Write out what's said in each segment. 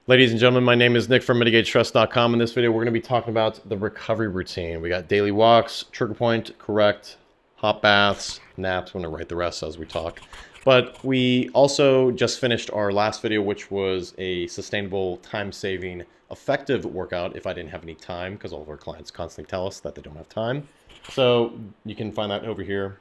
Ladies and gentlemen, my name is Nick from MitigateStress.com. In this video, we're going to be talking about the recovery routine. We got daily walks, trigger point, correct, hot baths, naps. I'm going to write the rest as we talk. But we also just finished our last video, which was a sustainable, time-saving, effective workout if I didn't have any time, because all of our clients constantly tell us that they don't have time. So you can find that over here.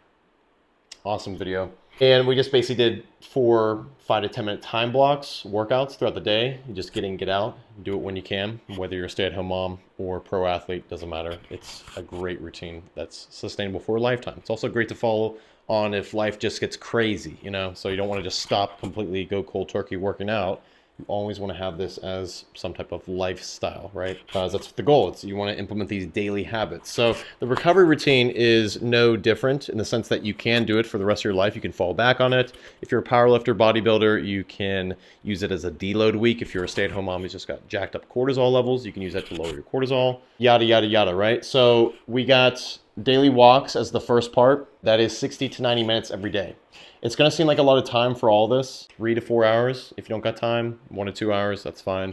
Awesome video. And we just basically did 4 5 to 10 minute time blocks, workouts throughout the day. You just get in, get out, do it when you can. Whether you're a stay-at-home mom or pro athlete, doesn't matter. It's a great routine that's sustainable for a lifetime. It's also great to follow on if life just gets crazy, you know, so you don't want to just stop completely, go cold turkey working out. You always want to have this as some type of lifestyle, right? That's the goal. You want to implement these daily habits. So the recovery routine is no different in the sense that you can do it for the rest of your life. You can fall back on it. If you're a powerlifter, bodybuilder, you can use it as a deload week. If you're a stay-at-home mom who's just got jacked up cortisol levels, you can use that to lower your cortisol, yada, yada, yada, right? So we got daily walks as the first part. That is 60 to 90 minutes every day. It's going to seem like a lot of time for all this, 3 to 4 hours. If you don't got time, 1 to 2 hours, that's fine.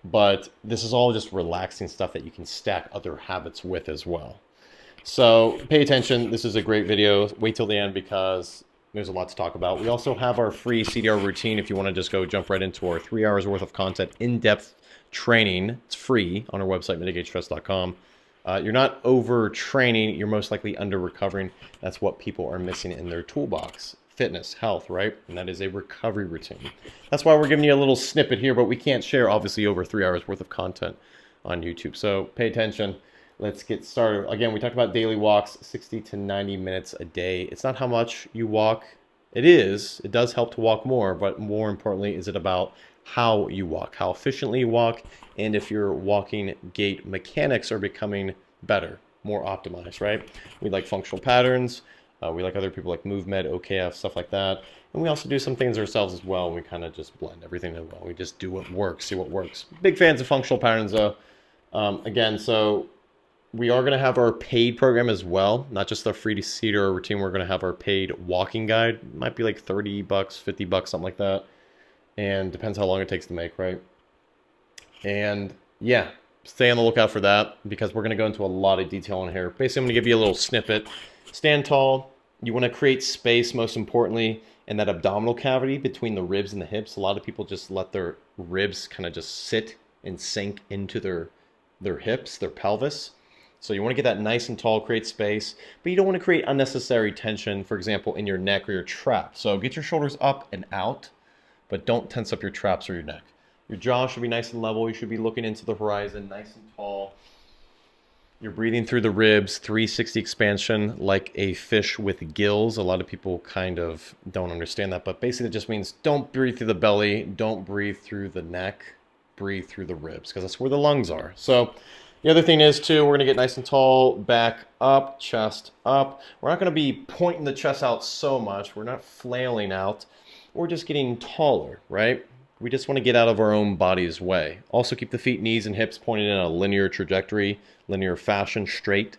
But this is all just relaxing stuff that you can stack other habits with as well. So pay attention. This is a great video. Wait till the end because there's a lot to talk about. We also have our free CDR routine if you want to just go jump right into our 3 hours worth of content, in-depth training. It's free on our website, MitigateStress.com. You're not over-training. You're most likely under-recovering. That's what people are missing in their toolbox. Fitness, health, right? And that is a recovery routine. That's why we're giving you a little snippet here, but we can't share obviously over 3 hours worth of content on YouTube. So pay attention. Let's get started. Again, we talked about daily walks, 60 to 90 minutes a day. It's not how much you walk. It does help to walk more, but more importantly, is it about how you walk, how efficiently you walk, and if your walking gait mechanics are becoming better, more optimized, right? We like functional patterns. We like other people like MoveMed, OKF, stuff like that. And we also do some things ourselves as well. We kind of just blend everything in well. We just do what works, see what works. Big fans of functional patterns though. Again, so we are going to have our paid program as well, not just the free to CDR routine. We're going to have our paid walking guide. It might be like $30, $50, something like that. And depends how long it takes to make, right? And yeah, stay on the lookout for that because we're going to go into a lot of detail in here. Basically, I'm going to give you a little snippet. Stand tall. You want to create space, most importantly, in that abdominal cavity between the ribs and the hips. A lot of people just let their ribs kind of just sit and sink into their hips, their pelvis. So you want to get that nice and tall, create space, but you don't want to create unnecessary tension, for example, in your neck or your trap. So get your shoulders up and out, but don't tense up your traps or your neck. Your jaw should be nice and level. You should be looking into the horizon, nice and tall. You're breathing through the ribs, 360 expansion like a fish with gills. A lot of people kind of don't understand that, but basically it just means don't breathe through the belly, don't breathe through the neck, breathe through the ribs because that's where the lungs are. So the other thing is too, we're going to get nice and tall, back up, chest up. We're not going to be pointing the chest out so much. We're not flailing out. We're just getting taller, right? We just want to get out of our own body's way. Also keep the feet, knees, and hips pointed in a linear trajectory, linear fashion, straight.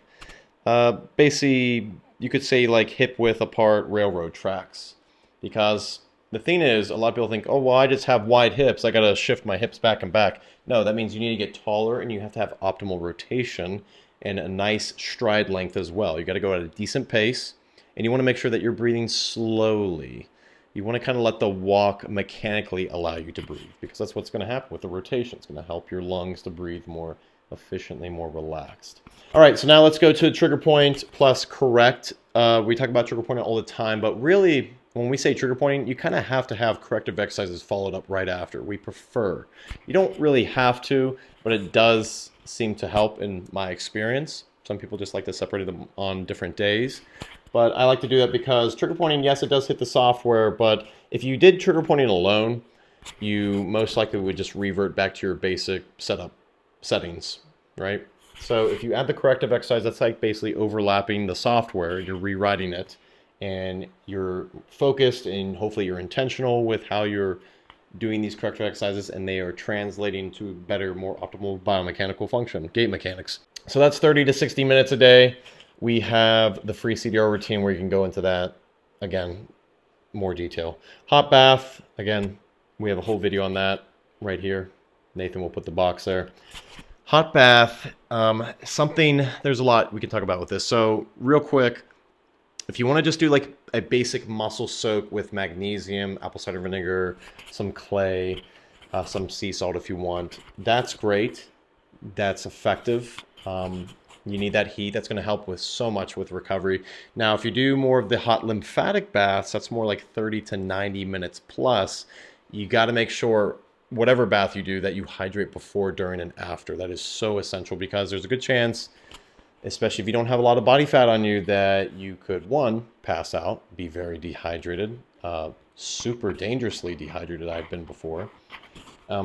Basically, you could say like hip width apart railroad tracks. Because the thing is, a lot of people think, oh, well, I just have wide hips. I got to shift my hips back and back. No, that means you need to get taller and you have to have optimal rotation and a nice stride length as well. You got to go at a decent pace and you want to make sure that you're breathing slowly. You want to kind of let the walk mechanically allow you to breathe because that's what's going to happen with the rotation. It's going to help your lungs to breathe more efficiently, more relaxed. All right, so now let's go to trigger point plus correct. We talk about trigger point all the time, but really when we say trigger pointing, you kind of have to have corrective exercises followed up right after. We prefer. You don't really have to, but it does seem to help in my experience. Some people just like to separate them on different days. But I like to do that because trigger pointing, yes, it does hit the software, but if you did trigger pointing alone, you most likely would just revert back to your basic settings, right? So if you add the corrective exercise, that's like basically overlapping the software, you're rewriting it, and you're focused and hopefully you're intentional with how you're doing these corrective exercises, and they are translating to better, more optimal biomechanical function, gait mechanics. So that's 30 to 60 minutes a day. We have the free CDR routine where you can go into that, again, more detail. Hot bath, again, we have a whole video on that right here. Nathan will put the box there. Hot bath, there's a lot we can talk about with this. So real quick, if you want to just do like a basic muscle soak with magnesium, apple cider vinegar, some clay, some sea salt if you want, that's great. That's effective. You need that heat. That's going to help with so much with recovery. Now, if you do more of the hot lymphatic baths, that's more like 30 to 90 minutes plus. You got to make sure whatever bath you do that you hydrate before, during, and after. That is so essential because there's a good chance, especially if you don't have a lot of body fat on you, that you could, one, pass out, be very dehydrated, super dangerously dehydrated I've been before.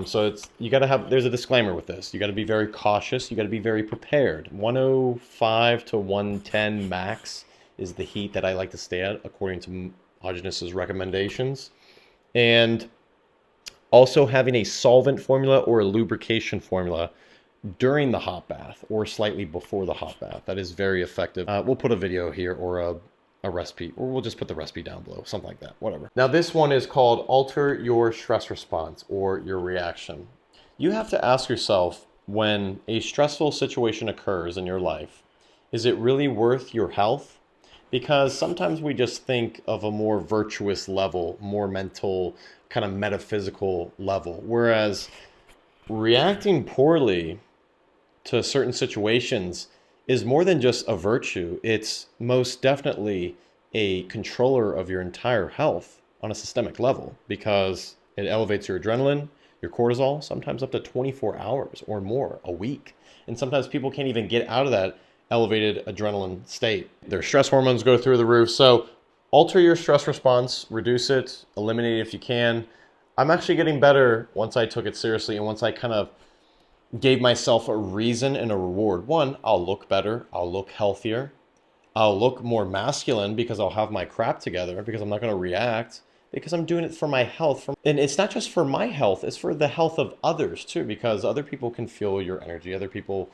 So you got to have, there's a disclaimer with this. You got to be very cautious. You got to be very prepared. 105 to 110 max is the heat that I like to stay at according to Agenus's recommendations. And also having a solvent formula or a lubrication formula during the hot bath or slightly before the hot bath. That is very effective. We'll put a video here or a recipe, or we'll just put the recipe down below, something like that, whatever. Now this one is called Alter Your Stress Response or Your Reaction. You have to ask yourself, when a stressful situation occurs in your life, is it really worth your health? Because sometimes we just think of a more virtuous level, more mental, kind of metaphysical level, whereas reacting poorly to certain situations is more than just a virtue. It's most definitely a controller of your entire health on a systemic level, because it elevates your adrenaline, your cortisol, sometimes up to 24 hours or more a week. And sometimes people can't even get out of that elevated adrenaline state. Their stress hormones go through the roof. So alter your stress response, reduce it, eliminate it if you can. I'm actually getting better once I took it seriously and once I kind of gave myself a reason and a reward. One, I'll look better, I'll look healthier, I'll look more masculine because I'll have my crap together, because I'm not going to react, because I'm doing it for my health. And it's not just for my health, it's for the health of others too, because other people can feel your energy, other people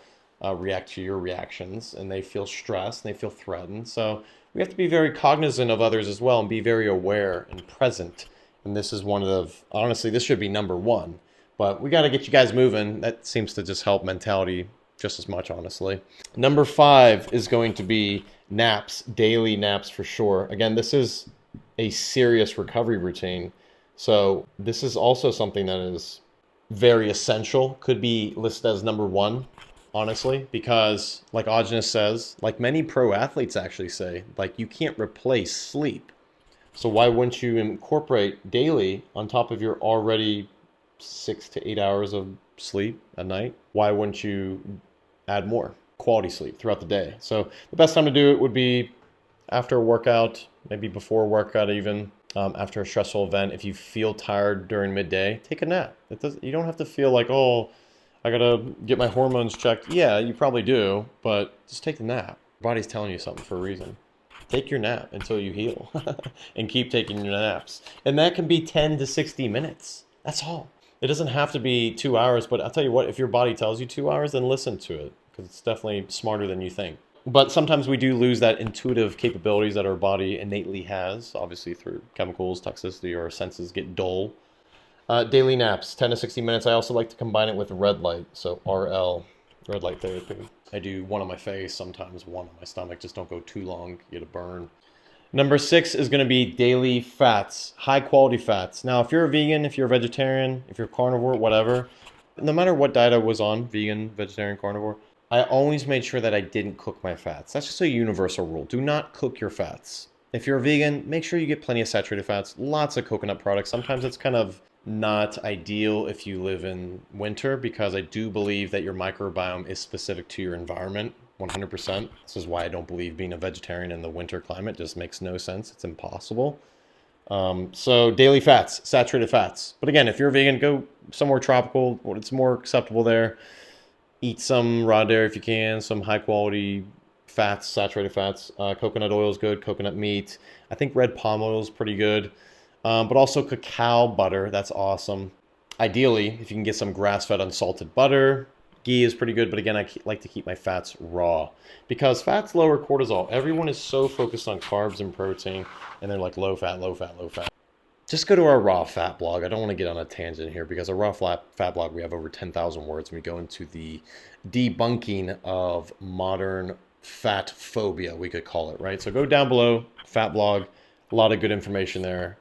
react to your reactions, and they feel stressed and they feel threatened. So we have to be very cognizant of others as well and be very aware and present. And this is one of, honestly, this should be number one. But we got to get you guys moving. That seems to just help mentality just as much, honestly. Number 5 is going to be naps, daily naps for sure. Again, this is a serious recovery routine. So this is also something that is very essential, could be listed as number 1, honestly, because like Agenus says, like many pro athletes actually say, like you can't replace sleep. So why wouldn't you incorporate daily on top of your already 6 to 8 hours of sleep a night? Why wouldn't you add more quality sleep throughout the day? So the best time to do it would be after a workout, maybe before a workout even, after a stressful event. If you feel tired during midday, take a nap. You don't have to feel like, oh, I gotta get my hormones checked. Yeah, you probably do, but just take the nap. Your body's telling you something for a reason. Take your nap until you heal and keep taking your naps. And that can be 10 to 60 minutes. That's all. It doesn't have to be 2 hours, but I'll tell you what, if your body tells you 2 hours, then listen to it, because it's definitely smarter than you think. But sometimes we do lose that intuitive capabilities that our body innately has, obviously through chemicals, toxicity, or our senses get dull. Daily naps, 10 to 60 minutes. I also like to combine it with red light, so RL, red light therapy. I do one on my face, sometimes one on my stomach. Just don't go too long, you get a burn. Number 6 is going to be daily fats, high quality fats. Now, if you're a vegan, if you're a vegetarian, if you're carnivore, whatever, no matter what diet I was on, vegan, vegetarian, carnivore, I always made sure that I didn't cook my fats. That's just a universal rule. Do not cook your fats. If you're a vegan, make sure you get plenty of saturated fats, lots of coconut products. Sometimes it's kind of not ideal if you live in winter, because I do believe that your microbiome is specific to your environment 100%. This is why I don't believe being a vegetarian in the winter climate. Just makes no sense. It's impossible. So daily fats, saturated fats. But again, if you're a vegan, go somewhere tropical. It's more acceptable there. Eat some raw dairy if you can, some high quality fats, saturated fats. Coconut oil is good, coconut meat. I think red palm oil is pretty good. But also cacao butter, that's awesome. Ideally, if you can get some grass-fed unsalted butter, ghee is pretty good, but again, I like to keep my fats raw, because fats lower cortisol. Everyone is so focused on carbs and protein, and they're like low fat, low fat, low fat. just go to our raw fat blog. I don't want to get on a tangent here because our raw fat blog, we have over 10,000 words. And we go into the debunking of modern fat phobia, we could call it, right? So go down below, fat blog, a lot of good information there.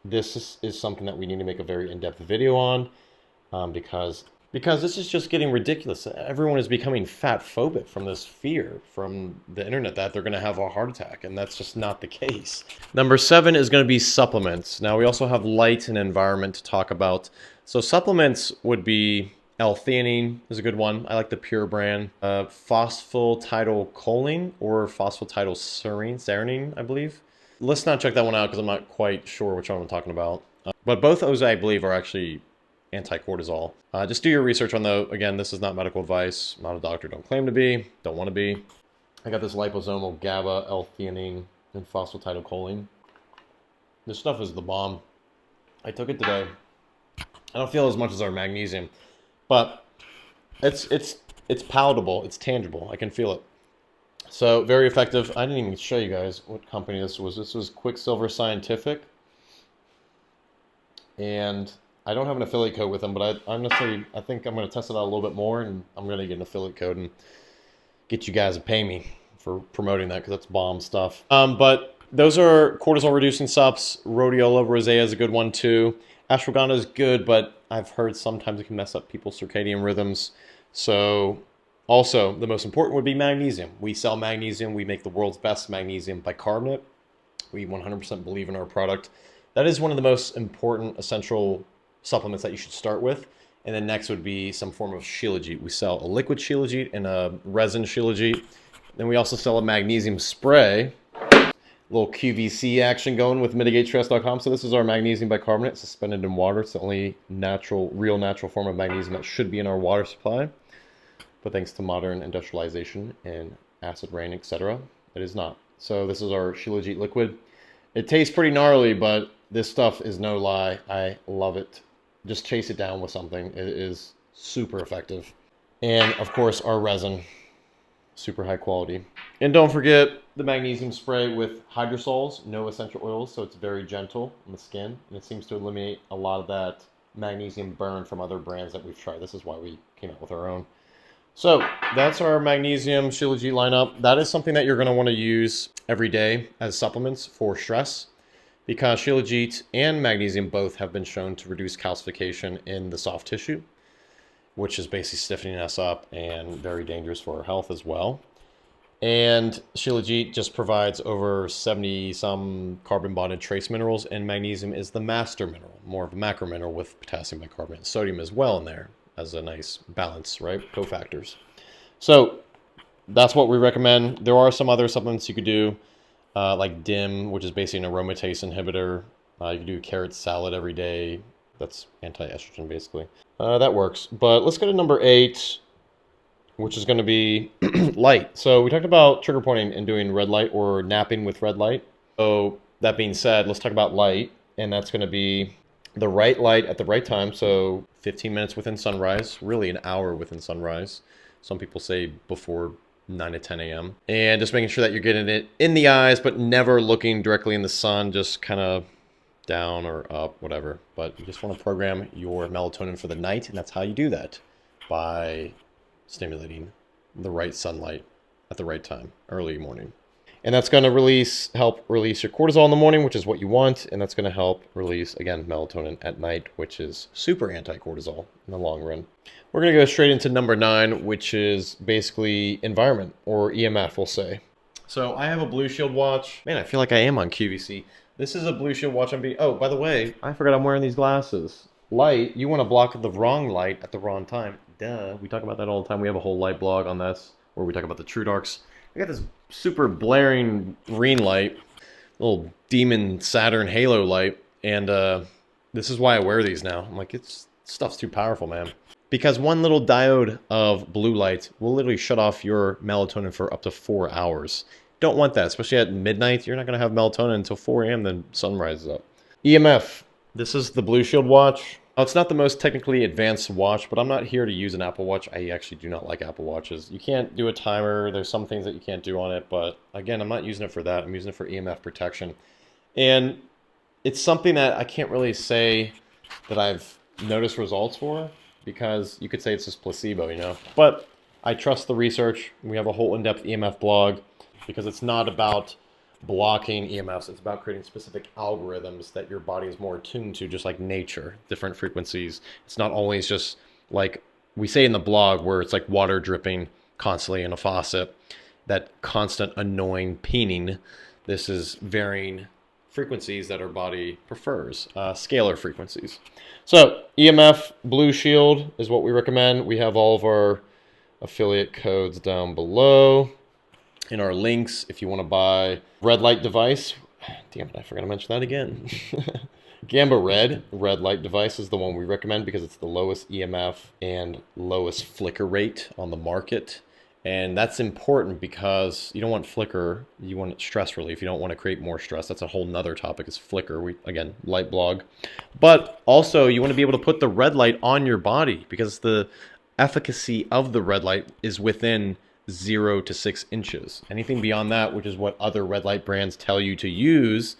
This is something that we need to make a very in-depth video on because this is just getting ridiculous. Everyone is becoming fat phobic from this fear from the internet that they're going to have a heart attack, and that's just not the case. Number 7 is going to be supplements. Now we also have light and environment to talk about. So supplements would be L-theanine is a good one. I like the Pure brand. Phosphatidylcholine or phosphatidylserine, I believe. Let's not check that one out because I'm not quite sure which one I'm talking about. But both those, I believe, are actually anti-cortisol. Just do your research on those. Again, this is not medical advice. I'm not a doctor. Don't claim to be. Don't want to be. I got this liposomal GABA, L-theanine, and phosphatidylcholine. This stuff is the bomb. I took it today. I don't feel as much as our magnesium, but it's palatable. It's tangible. I can feel it. So very effective. I didn't even show you guys what company this was. This was Quicksilver Scientific. And I don't have an affiliate code with them, but I think I'm going to test it out a little bit more, and I'm going to get an affiliate code and get you guys to pay me for promoting that because that's bomb stuff. But those are cortisol reducing subs. Rhodiola rosea is a good one too. Ashwagandha is good, but I've heard sometimes it can mess up people's circadian rhythms. So also, the most important would be magnesium. We sell magnesium. We make the world's best magnesium bicarbonate. We 100% believe in our product. That is one of the most important essential supplements that you should start with. And then next would be some form of shilajit. We sell a liquid shilajit and a resin shilajit. Then we also sell a magnesium spray. A little QVC action going with MitigateStress.com. So this is our magnesium bicarbonate suspended in water. It's the only real natural form of magnesium that should be in our water supply. But thanks to modern industrialization and acid rain, etc., it is not. So this is our shilajit liquid. It tastes pretty gnarly, but this stuff is no lie. I love it. Just chase it down with something. It is super effective. And of course, our resin, super high quality. And don't forget the magnesium spray with hydrosols, no essential oils, so it's very gentle on the skin. And it seems to eliminate a lot of that magnesium burn from other brands that we've tried. This is why we came out with our own. So that's our magnesium shilajit lineup. That is something that you're going to want to use every day as supplements for stress, because shilajit and magnesium both have been shown to reduce calcification in the soft tissue, which is basically stiffening us up and very dangerous for our health as well. And shilajit just provides over 70 some carbon bonded trace minerals, and magnesium is the master mineral, more of a macro mineral with potassium bicarbonate, sodium as well in there as a nice balance, right? Cofactors. So that's what we recommend. There are some other supplements you could do, like DIM, which is basically an aromatase inhibitor. You can do carrot salad every day. That's anti-estrogen, basically. That works. But let's go to number 8, which is going to be light. So we talked about trigger pointing and doing red light or napping with red light. So that being said, let's talk about light, and that's going to be the right light at the right time. So 15 minutes within sunrise, really an hour within sunrise. Some people say before 9 to 10 a.m. And just making sure that you're getting it in the eyes, but never looking directly in the sun, just kind of down or up, whatever. But you just want to program your melatonin for the night, and that's how you do that, by stimulating the right sunlight at the right time, early morning. And that's going to help release your cortisol in the morning, which is what you want. And that's going to help release, again, melatonin at night, which is super anti-cortisol in the long run. We're going to go straight into number 9, which is basically environment, or EMF, we'll say. So I have a Blue Shield watch. Man, I feel like I am on QVC. This is a Blue Shield watch. Oh, by the way, I forgot I'm wearing these glasses. Light, you want to block the wrong light at the wrong time. Duh. We talk about that all the time. We have a whole light blog on this, where we talk about the true darks. I got this super blaring green light, little demon Saturn halo light, and this is why I wear these now. I'm like, stuff's too powerful, man. Because one little diode of blue light will literally shut off your melatonin for up to 4 hours. Don't want that, especially at midnight. You're not going to have melatonin until 4 a.m. then sun rises up. EMF. This is the Blue Shield watch. Now, it's not the most technically advanced watch, but I'm not here to use an Apple Watch. I actually do not like Apple Watches. You can't do a timer. There's some things that you can't do on it, but again, I'm not using it for that. I'm using it for EMF protection. And it's something that I can't really say that I've noticed results for, because you could say it's just placebo, you know. But I trust the research. We have a whole in-depth EMF blog, because it's not about blocking EMFs. It's about creating specific algorithms that your body is more attuned to, just like nature, different frequencies. It's not always just like we say in the blog, where it's like water dripping constantly in a faucet, that constant annoying peening. This is varying frequencies that our body prefers, scalar frequencies. So EMF Blue Shield is what we recommend. We have all of our affiliate codes down below in our links if you want to buy red light device. Damn it, I forgot to mention that again. Gamba red light device is the one we recommend, because it's the lowest EMF and lowest flicker rate on the market. And that's important because you don't want flicker, you want stress relief. You don't want to create more stress. That's a whole nother topic, is flicker. Again, light blog. But also you want to be able to put the red light on your body, because the efficacy of the red light is within 0 to 6 inches. Anything beyond that, which is what other red light brands tell you to use,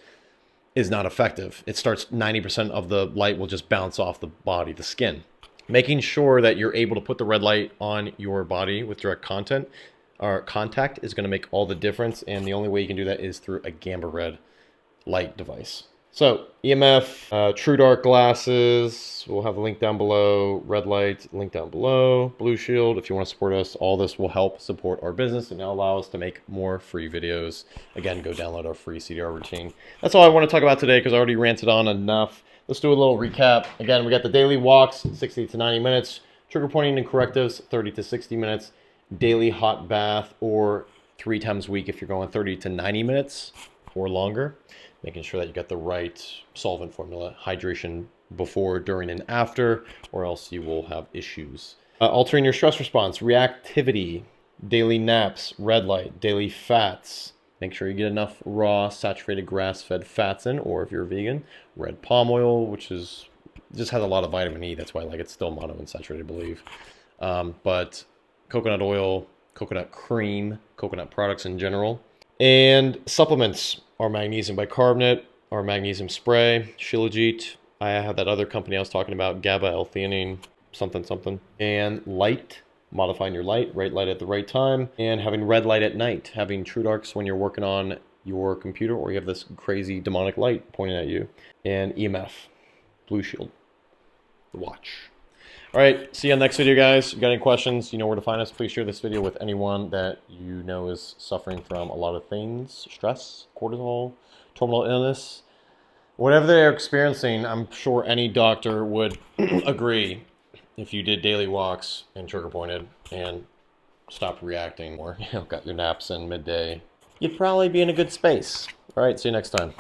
is not effective. It starts 90% of the light will just bounce off the body, the skin. Making sure that you're able to put the red light on your body with direct contact is going to make all the difference, and the only way you can do that is through a Gamba red light device. So EMF, True Dark glasses, we'll have a link down below. Red light, link down below. Blue Shield, if you want to support us, all this will help support our business and allow us to make more free videos. Again, go download our free CDR routine. That's all I want to talk about today, because I already ranted on enough. Let's do a little recap. Again, we got the daily walks, 60 to 90 minutes. Trigger pointing and correctives, 30 to 60 minutes. Daily hot bath, or 3 times a week if you're going 30 to 90 minutes or longer. Making sure that you got the right solvent formula, hydration before, during, and after, or else you will have issues. Altering your stress response, reactivity, daily naps, red light, daily fats. Make sure you get enough raw, saturated, grass-fed fats in, or if you're vegan, red palm oil, which is just has a lot of vitamin E. That's why it's still monounsaturated, I believe. But coconut oil, coconut cream, coconut products in general. And supplements, our magnesium bicarbonate, our magnesium spray, Shilajit. I have that other company I was talking about, GABA, L-theanine, something. And light, modifying your light, right light at the right time, and having red light at night, having True Darks when you're working on your computer, or you have this crazy demonic light pointing at you, and EMF, Blue Shield, the watch. All right, see you on the next video, guys. If you got any questions, you know where to find us. Please share this video with anyone that you know is suffering from a lot of things, stress, cortisol, terminal illness. Whatever they're experiencing, I'm sure any doctor would agree, if you did daily walks and trigger pointed and stopped reacting, or got your naps in midday, you'd probably be in a good space. All right, see you next time.